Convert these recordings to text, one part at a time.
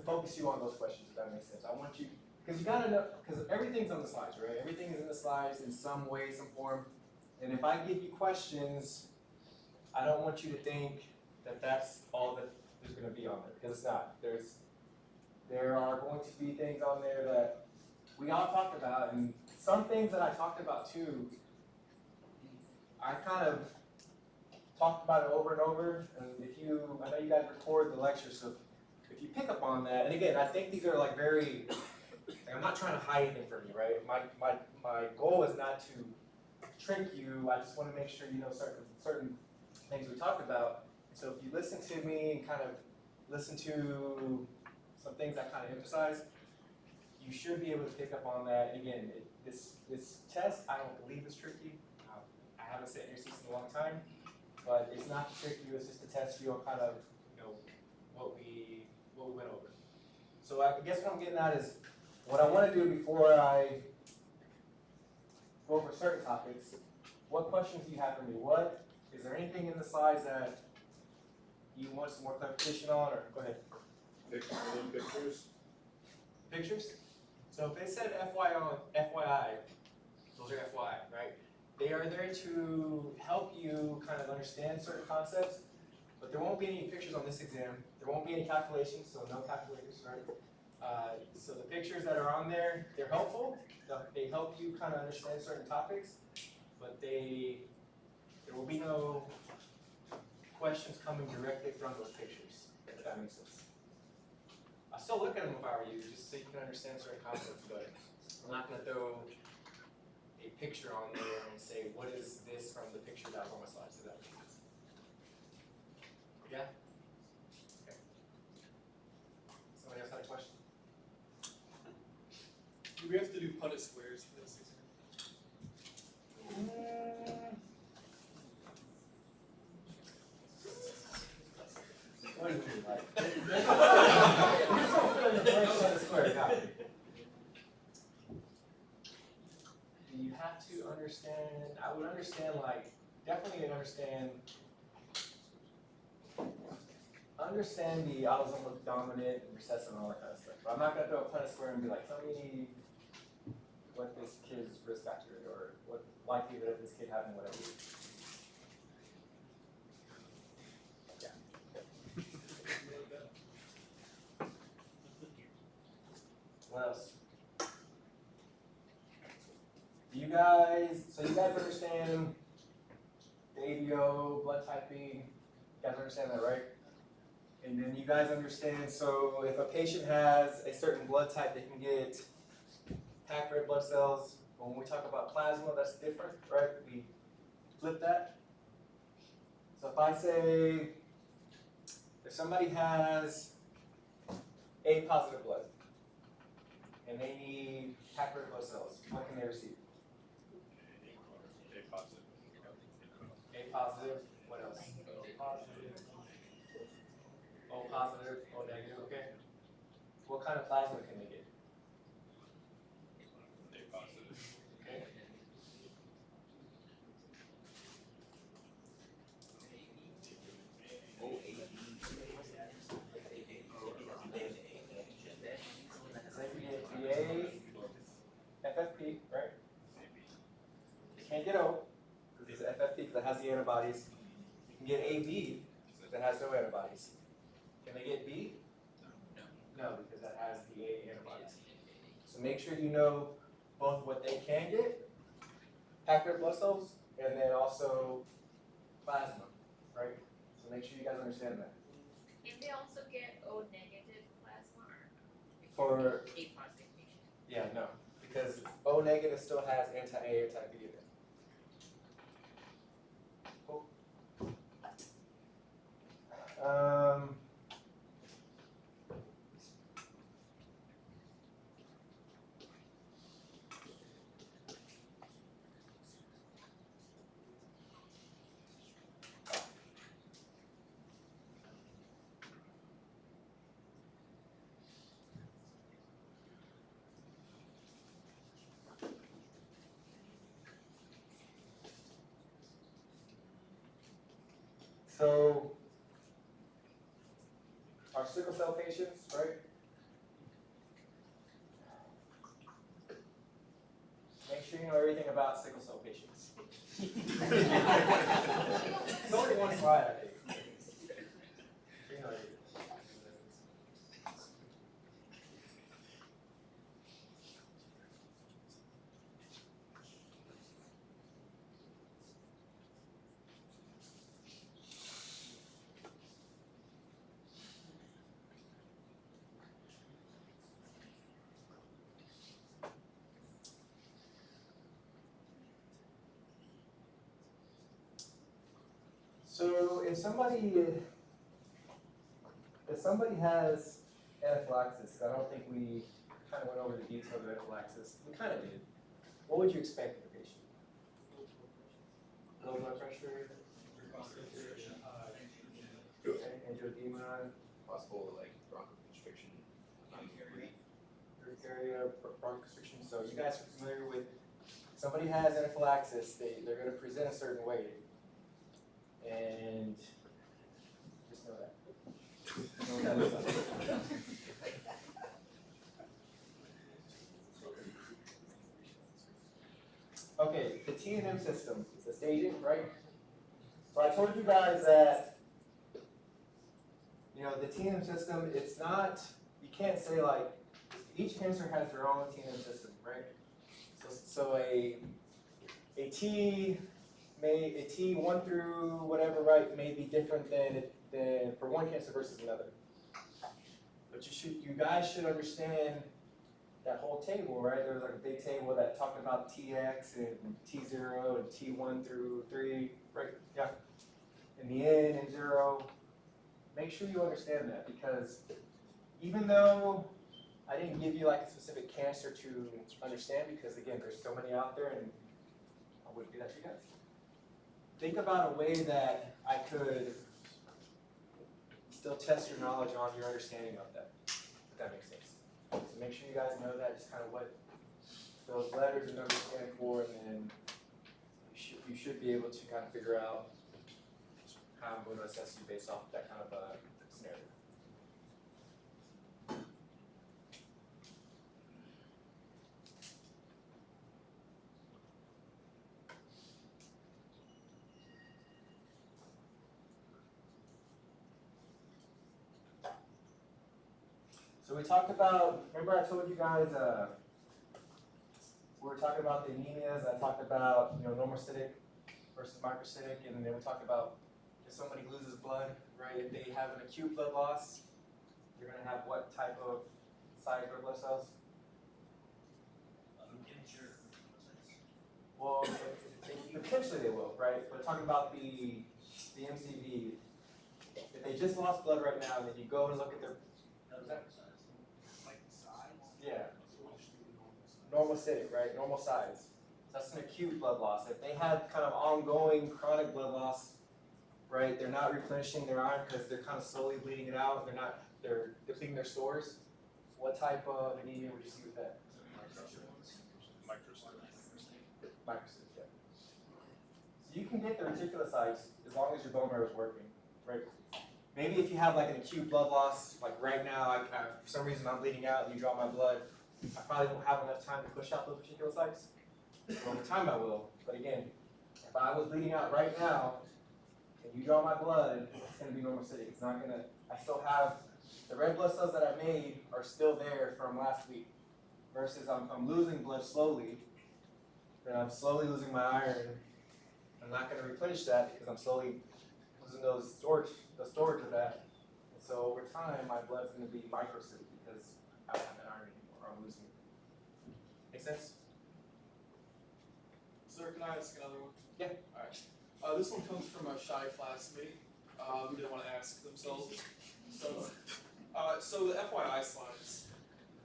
focus you on those questions, if that makes sense. I want you, because you gotta know, because everything's on the slides, right? Everything is in the slides in some way, some form. And if I give you questions, I don't want you to think that that's all that there's going to be on there, because it's not. There are going to be things on there that we all talked about, and some things that I talked about too, I kind of talked about it over and over. And I know you guys record the lecture, so if you pick up on that, and again, I think these are like very, like, I'm not trying to hide anything from you, right? My goal is not to trick you. I just want to make sure you know certain things we talked about. So if you listen to me and kind of listen to some things I kind of emphasize, you should be able to pick up on that. And again, this test, I don't believe is tricky. I haven't sat in your seats in a long time, but it's not to trick you. It's just to test you on kind of, you know, what we went over. So I guess what I'm getting at is what I want to do before I go over certain topics. What questions do you have for me? Is there anything in the slides that you want some more clarification on, or go ahead? Pictures. Pictures? So if it said FYI, those are FYI, right? They are there to help you kind of understand certain concepts, but there won't be any pictures on this exam. There won't be any calculations, so no calculators, right? So the pictures that are on there, they're helpful. They help you kind of understand certain topics, but there will be no questions coming directly from those pictures, if that makes sense. I still look at them if I were you, just so you can understand certain concepts, but I'm not going to throw a picture on there and say, what is this from the picture that was on my slides? Does that make sense? Yeah? Okay. Somebody else had a question? Do we have to do Punnett squares for this exam? What do you mean, like? Do you have to understand? I would understand, like, definitely understand the autosomal dominant and recessive and all that kind of stuff. But I'm not going to throw a Punnett square and be like, tell me what this kid's risk factor is, or what likelihood of this kid having whatever. What else? You guys understand the ABO, blood typing? You guys understand that, right? And then you guys understand, so if a patient has a certain blood type, they can get packed red blood cells. But when we talk about plasma, that's different, right? We flip that. So if I say, if somebody has A positive blood, and they need packed red blood cells, what can they receive? A positive. A positive, what else? O positive, O negative, okay. What kind of plasma can they get? A positive. Okay. So you get BA, FFP, right? You can't get O, because it's FFP, because it has the antibodies. You can get AB, that has no antibodies. Can they get B? No, because that has the A antibodies. So make sure you know both what they can get, packed red blood cells, and then also plasma, right? So make sure you guys understand that. Can they also get O negative plasma For or A positive patient? Yeah, no, because O negative still has anti-A, anti-B in it. Cool. So, our sickle cell patients, right? know everything about sickle cell patients. It's only one slide, I think. You know everything. So if somebody has anaphylaxis, I don't think we kind of went over the details of anaphylaxis. We kind of did. What would you expect of the patient? Low blood pressure, angioedema, Possible like bronchoconstriction, urticaria, bronchoconstriction. So you guys are familiar with somebody has anaphylaxis, they're going to present a certain way. And just know that. Okay, the T&M system, the staging, right? So I told you guys that, you know, the T&M system, it's not, you can't say like, each cancer has their own T&M system, right? So a T1 through whatever, right, may be different than for one cancer versus another. But you guys should understand that whole table, right? There was like a big table that talked about TX and T0 and T1 through 3, right? Yeah. And the N and 0. Make sure you understand that, because even though I didn't give you like a specific cancer to understand, because again, there's so many out there and I wouldn't do that to you guys. Think about a way that I could still test your knowledge on your understanding of that, if that makes sense. So make sure you guys know that, just kind of what those letters and numbers stand for, and then you should be able to kind of figure out how I'm going to assess you based off of that kind of scenario. So we talked about, remember I told you guys, we were talking about the anemias. I talked about, you know, normocytic versus microcytic, and then we talked about if somebody loses blood, right? If they have an acute blood loss, they're going to have what type of size red blood cells? Well, potentially they will, right? But talking about the MCV, if they just lost blood right now, and then you go and look at their yeah. Normocytic, right? Normal size. That's an acute blood loss. If they have kind of ongoing chronic blood loss, right? They're not replenishing their iron because they're kind of slowly bleeding it out. They're depleting their stores. What type of anemia would you see with that? Microcytic, yeah. So you can get the reticulocytes as long as your bone marrow is working, right? Maybe if you have like an acute blood loss, like right now, for some reason I'm bleeding out and you draw my blood, I probably won't have enough time to push out those reticulocytes. Over time I will, but again, if I was bleeding out right now and you draw my blood, it's going to be normocytic. It's not going to, I still have, the red blood cells that I made are still there from last week, versus I'm losing blood slowly, and I'm slowly losing my iron. I'm not going to replenish that because I'm slowly losing the storage of that. And so over time, my blood's going to be microcytic because I don't have that iron anymore, or I'm losing it. Make sense? Sir, can I ask another one? Yeah. Alright. This one comes from a shy classmate who didn't want to ask themselves. So the FYI slides,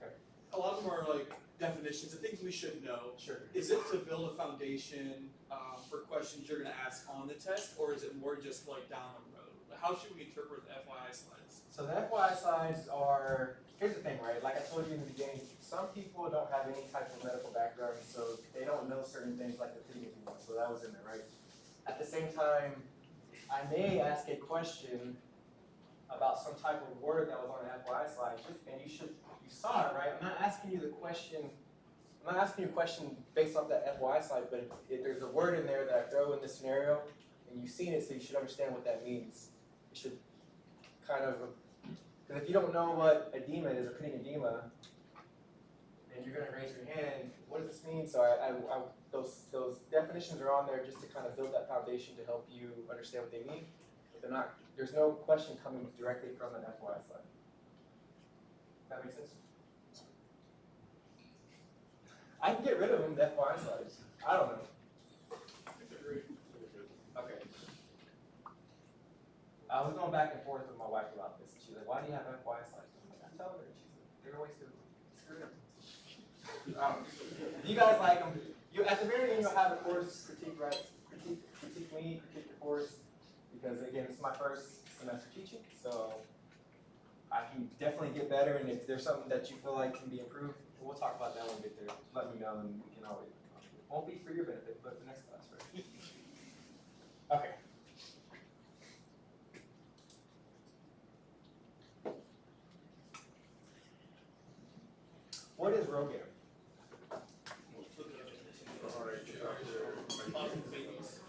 Okay. a lot of them are like definitions and things we should know. Sure. Is it to build a foundation for questions you're going to ask on the test, or is it more just like down the road? How should we interpret the FYI slides? So the FYI slides are, here's the thing, right? Like I told you in the beginning, some people don't have any type of medical background, so they don't know certain things like the kidney one, so that was in there, right? At the same time, I may ask a question about some type of word that was on an FYI slide, and you saw it, right? I'm not asking you the question I'm not asking you a question based off that FYI slide, but if there's a word in there that I throw in this scenario, and you've seen it, so you should understand what that means. You should kind of, because if you don't know what edema is, or putting edema, then you're gonna raise your hand, what does this mean? So those definitions are on there just to kind of build that foundation to help you understand what they mean. They're not, there's no question coming directly from an FYI slide. That makes sense? I can get rid of them, the FYI slides. I don't know. Okay. I was going back and forth with my wife about this. She's like, why do you have FYI slides? I'm like, I tell her. She's like, they're always to screw them. You guys like them. You, at the very end, you'll have a course critique, right? Critique me, critique the course. Because again, it's my first semester teaching, so I can definitely get better. And if there's something that you feel like can be improved, we'll talk about that when we get there. Let me know, and we can always. It won't be for your benefit, but for next class, right? Okay. What is ROGAM?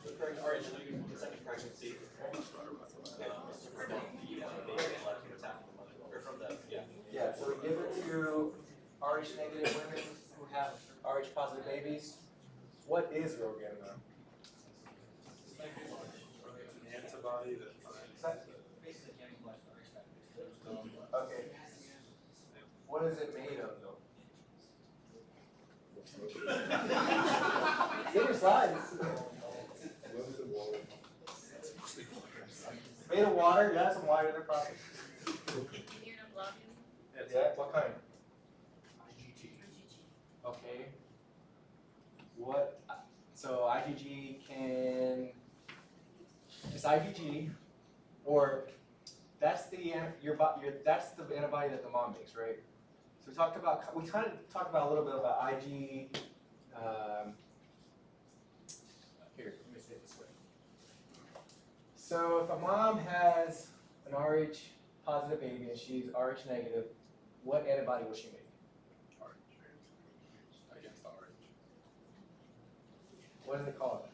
Occurring RH negative from the second pregnancy. Or from the, yeah. Yeah, so we give it to RH negative women who have RH positive babies. What is ROGAM though? Antibody that finds. Okay. What is it made of though? Get your slides. Most of water. Made of water, yeah, some water in there probably. Immunoglobulin. Yeah, what kind? Okay. What, so IgG can, it's IgG, or that's the, that's the antibody that the mom makes, right? So we kind of talked about a little bit about Ig, here, let me say it this way. So if a mom has an Rh positive baby and she's Rh negative, what antibody will she make? Against the orange. What is it called?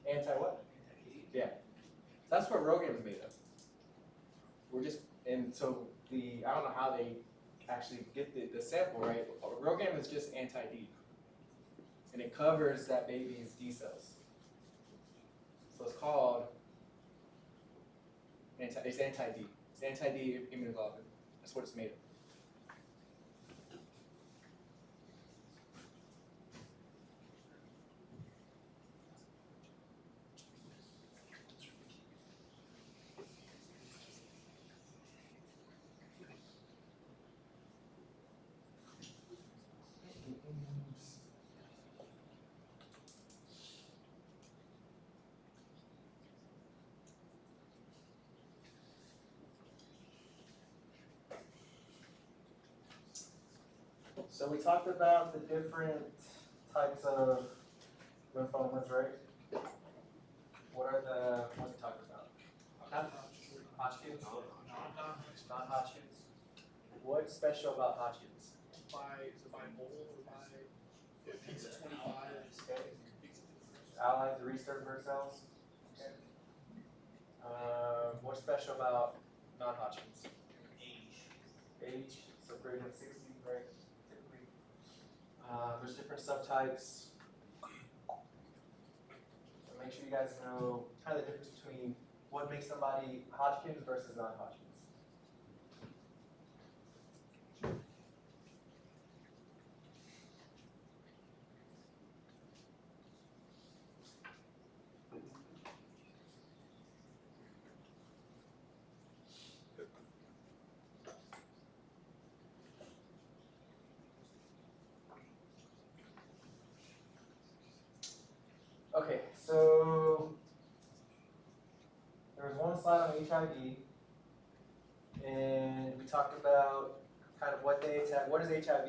Anti what? Yeah. That's what ROGAM is made of. We're just, and so I don't know how they actually get the sample, right? ROGAM is just anti-D. And it covers that baby's D cells. So it's called, it's anti-D. It's anti-D immunoglobulin. That's what it's made of. So we talked about the different types of lymphomas, right? What we talking about? Hodgkin's? Non-Hodgkin's? What's special about Hodgkin's? by mole or by piece of 25. Okay. Allies, the reservoir cells. Okay. What's special about non-Hodgkin's? Age, so greater than 60, right? Typically. There's different subtypes. So make sure you guys know kind of the difference between what makes somebody Hodgkin's versus non-Hodgkin's. Okay, so there was one slide on HIV, and we talked about kind of what does HIV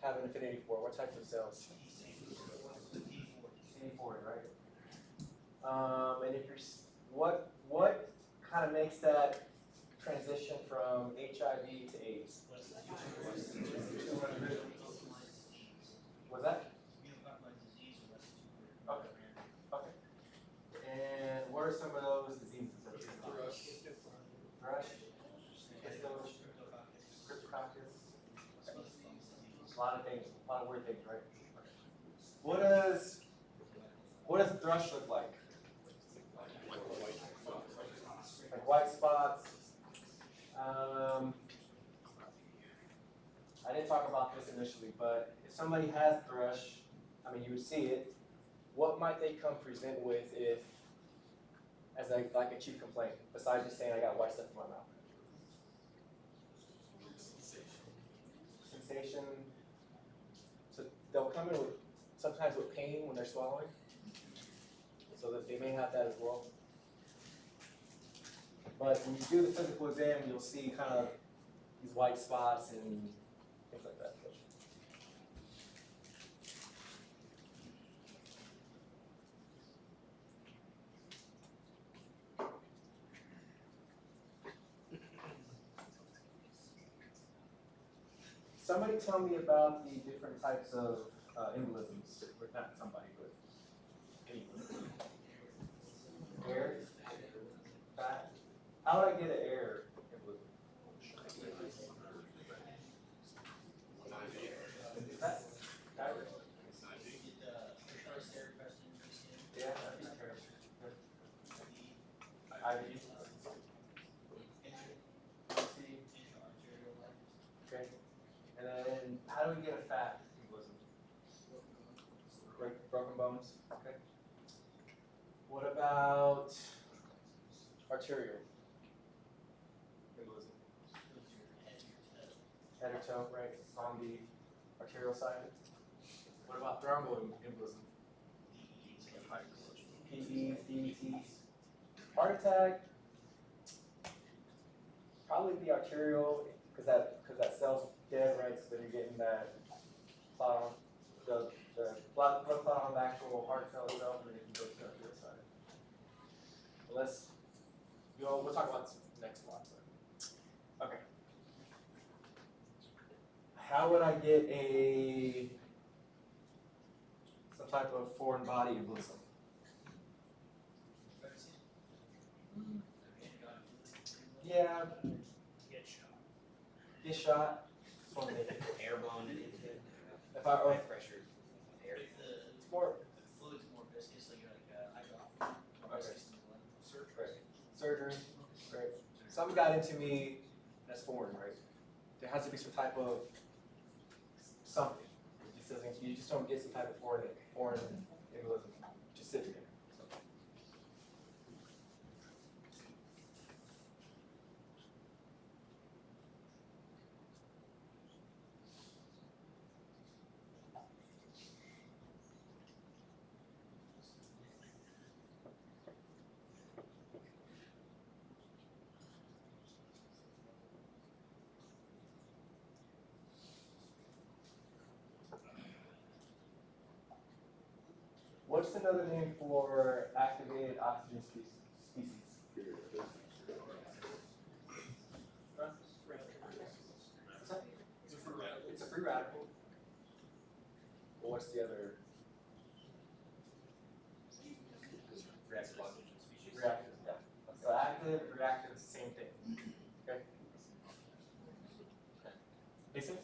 have an affinity for? What types of cells? CD40, right? And if you're, what kind of makes that transition from HIV to AIDS? A lot of things, a lot of weird things, right? What does thrush look like? Like white spots. I didn't talk about this initially, but if somebody has thrush, I mean, you would see it. What might they come present with if, as like a chief complaint, besides just saying I got white stuff in my mouth? Sensation. So they'll come in with sometimes with pain when they're swallowing, so that they may have that as well. But when you do the physical exam, you'll see kind of these white spots and things like that. Somebody tell me about the different types of embolisms. Or not somebody, but anyone. Air? Fat? How would I get an air embolism? Is that accurate? Yeah, that'd be accurate. IV? Okay. And then how do we get a fat embolism? Broken bones? Okay. What about arterial embolism? Head or toe, right? On the arterial side. What about thromboembolism? PEs, DETs. Heart attack, probably the arterial, because that cell's dead, right? So then you're getting that clot on the blood clot on the actual heart cell itself, and then you can go to the arterial side. We'll talk about this next one. Okay. How would I get some type of foreign body embolism? Yeah, get shot. Airborne and into If I high pressure air. it's more fluid's more viscous, like eye drop. Okay. Viscous in the blood. surgery, right? Something got into me that's foreign, right? There has to be some type of something. It just doesn't. You just don't get some type of foreign embolism just sitting there. So. What's another name for activated oxygen species? Huh? What's that? It's a free radical. Well, what's the other? Reactive, yeah. So active, reactive, same thing. Okay? Make sense?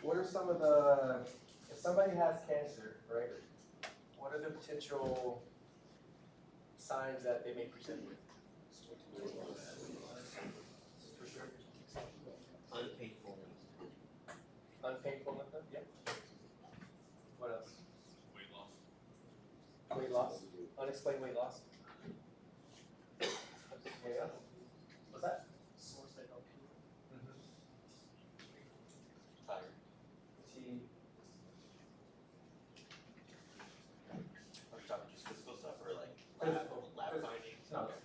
What are some of if somebody has cancer, right? What are the potential signs that they may present with. For sure. Unpainfulness. Unpainfulness, yeah. What else? Weight loss. Weight loss, unexplained weight loss. Yeah. What's that? Source that help you. Tired. Fatigue. Are we talking just physical stuff or like Physical. lab Physical. findings? Okay.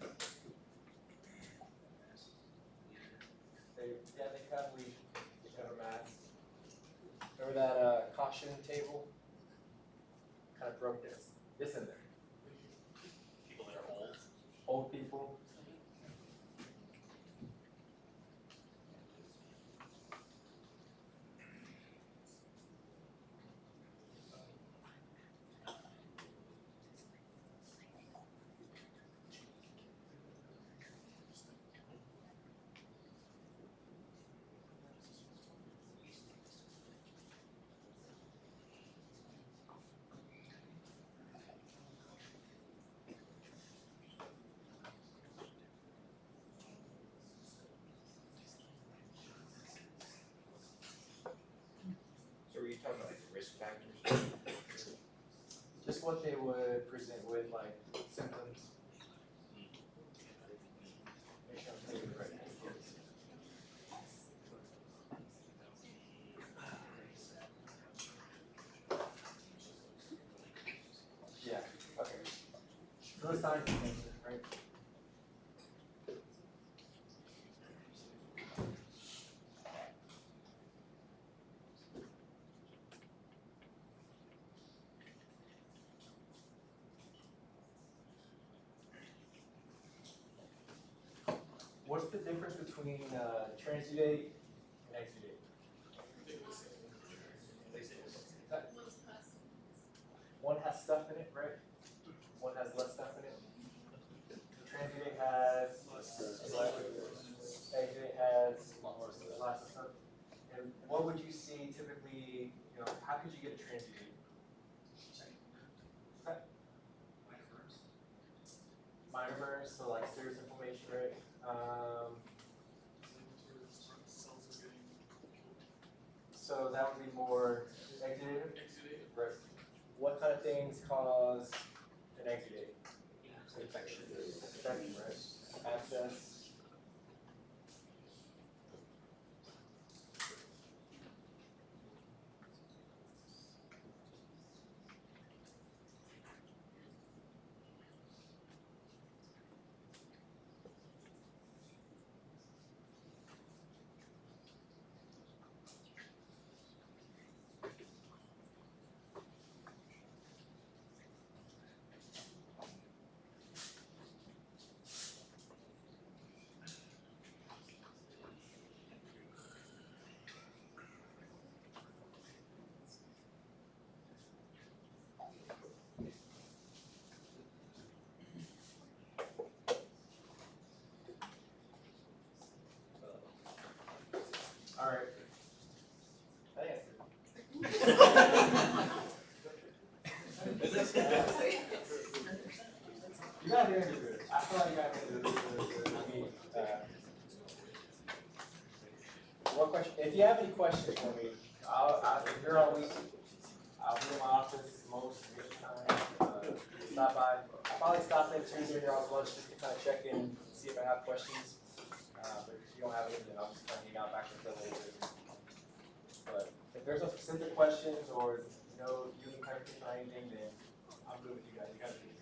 They have we have a math. Remember that caution table? Kind of broke this. This in there. People that are old. Old people. So were you talking about like risk factors? Just what they would present with, like symptoms. Make sure I'm taking the right things. Yeah, okay. Those signs and things, right? What's the difference between transudate and exudate? One has stuff in it, right? One has less stuff in it. Transudate has less. Exudate has less stuff. And what would you see typically? You know, how could you get a transudate? Minor burns, so like serious inflammation, right? So that would be more exudative. Right. What kind of things cause an exudate? Infection. Infection, right? Abscess. All right. I think that's good. You guys are gonna do good. I feel like you guys are gonna do good. I mean, one question. If you have any questions for me, if you're all week, I'll be in my office most of the time. Stop by. I'll probably stop in Tuesday during y'all's lunch just to kind of check in, see if I have questions. But if you don't have anything, I'll just kind of hang out back until later. But if there's no specific questions or you know you need clarification on anything, then I'm good with you guys. You guys are good.